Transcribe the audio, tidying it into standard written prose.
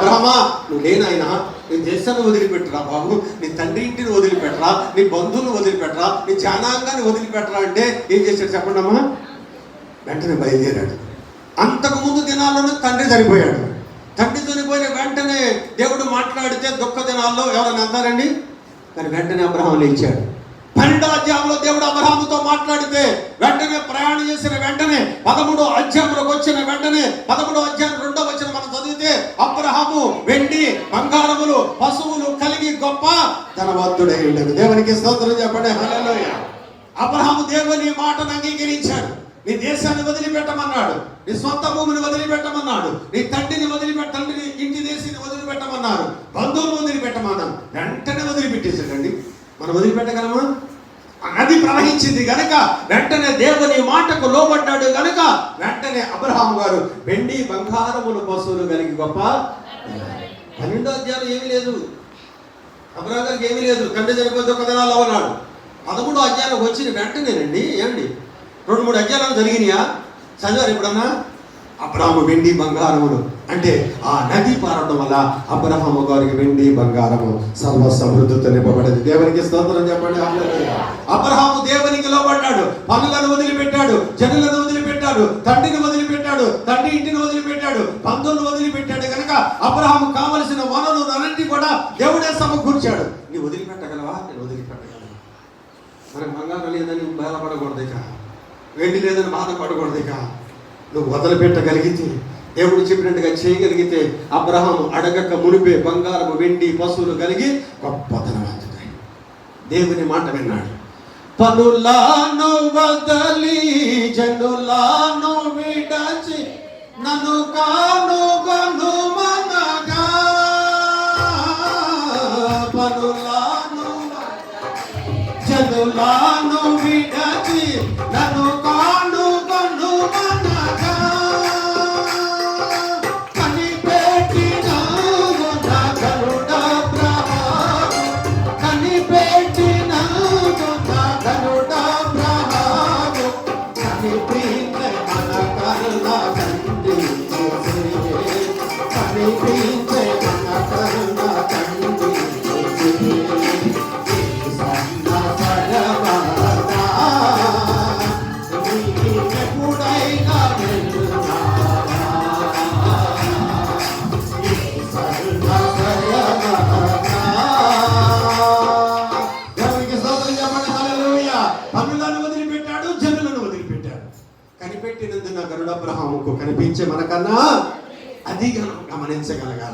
అబ్రహమా నువ్వు లేనాయనా, నీ దేశాన్ని వదిలిపెట్టరా బాబు, నీ తండ్రి ఇంటిని వదిలిపెట్టరా, నీ బంధువులను వదిలిపెట్టరా, నీ జనాంగాన్ని వదిలిపెట్టరా అంటే ఏం చేశాడు చెప్పండి అమ్మా? వెంటనే బయలుదేరాడు. అంతకుముందు దినాల్లోనే తండ్రి చనిపోయాడు. తండ్రి చనిపోయిన వెంటనే దేవుడు మాట్లాడితే దుఃఖ దినాల్లో ఎవరైనా అంటారండి? కానీ వెంటనే అబ్రహాం లేచాడు. 12వ అధ్యాయంలో దేవుడు అబ్రహాముతో మాట్లాడితే వెంటనే ప్రయాణం చేసిన వెంటనే 13వ అధ్యాయంలోకి వచ్చిన వెంటనే 13వ అధ్యాయం 2వ వచనం మనం చదివితే అబ్రహాము వెండి బంగారములు పశువులు కలిగి గొప్ప ధనవంతుడై ఉండేది. దేవునికి స్తోత్రం చెప్పండి. హల్లెలూయా. అబ్రహాము దేవుని మాటను అంగీకరించాడు. నీ దేశాన్ని వదిలిపెట్టమన్నాడు, నీ సొంత భూమిని వదిలిపెట్టమన్నాడు, నీ తండ్రిని తండ్రిని ఇంటి దేశాన్ని వదిలిపెట్టమన్నారు, బంధువులు వదిలిపెట్టమన్నాడు. వెంటనే వదిలిపెట్టేశాడండి. మనం వదిలిపెట్టగలమా? నది ప్రవహించింది గనక వెంటనే దేవుని మాటకు లోబడ్డాడు గనక వెంటనే అబ్రహాము గారు వెండి బంగారములు పశువులు కలిగి గొప్ప 12వ అధ్యాయం ఏమీ లేదు. అబ్రహాం గారికి ఏమీ లేదు. తండ్రి చనిపోతే ఒక దినాల్లో ఉన్నాడు. 13వ అధ్యాయంలోకి వచ్చిన వెంటనేనండి ఏమండి 2-3 అధ్యాయాలు జరిగినాయా? చదివారు ఎప్పుడన్నా? అబ్రహాము వెండి బంగారములు అంటే ఆ నది పారడం వల్ల అబ్రహాము గారికి వెండి బంగారము సర్వ సమృద్ధితో నింపబడింది. దేవునికి స్తోత్రం చెప్పండి. అబ్రహాము దేవునికి లోబడ్డాడు. పనులను వదిలిపెట్టాడు, జనులను వదిలిపెట్టాడు, తండ్రిని వదిలిపెట్టాడు, తండ్రి ఇంటిని వదిలిపెట్టాడు, బంధువులను వదిలిపెట్టాడు కనుక అబ్రహాము కావలసిన వనరులన్నింటినీ కూడా దేవుడే సమకూర్చాడు. నీ వదిలిపెట్టగలవా? నేను వదిలిపెట్టగలను. మనకు బంగారం లేదని బాధపడకూడదు, ఇక వెండి లేదని బాధపడకూడదు. ఇక నువ్వు వదిలిపెట్టగలిగితే, దేవుడు చెప్పినట్టుగా చేయగలిగితే అబ్రహాము అడగక మునిపే బంగారము వెండి పశువులు కలిగి గొప్ప ధనవంతుడై దేవుని మాట విన్నాడు. పనులను వదలి జనులను విడచి నన్ను కానుగొను మనగా, పనులను జనులను విడచి నన్ను కానుగొను మనగా, కనిపెట్టిన గరుడ ప్రభావం, కనిపెట్టిన గరుడ ప్రభావం, కనిపించే మన కళ్ళ తండ్రి, కనిపించే మన కళ్ళ తండ్రి కనిపెట్టినందున గరుడ అబ్రహాముకు కనిపించే మనకన్నా అది గమనించగలగాలి.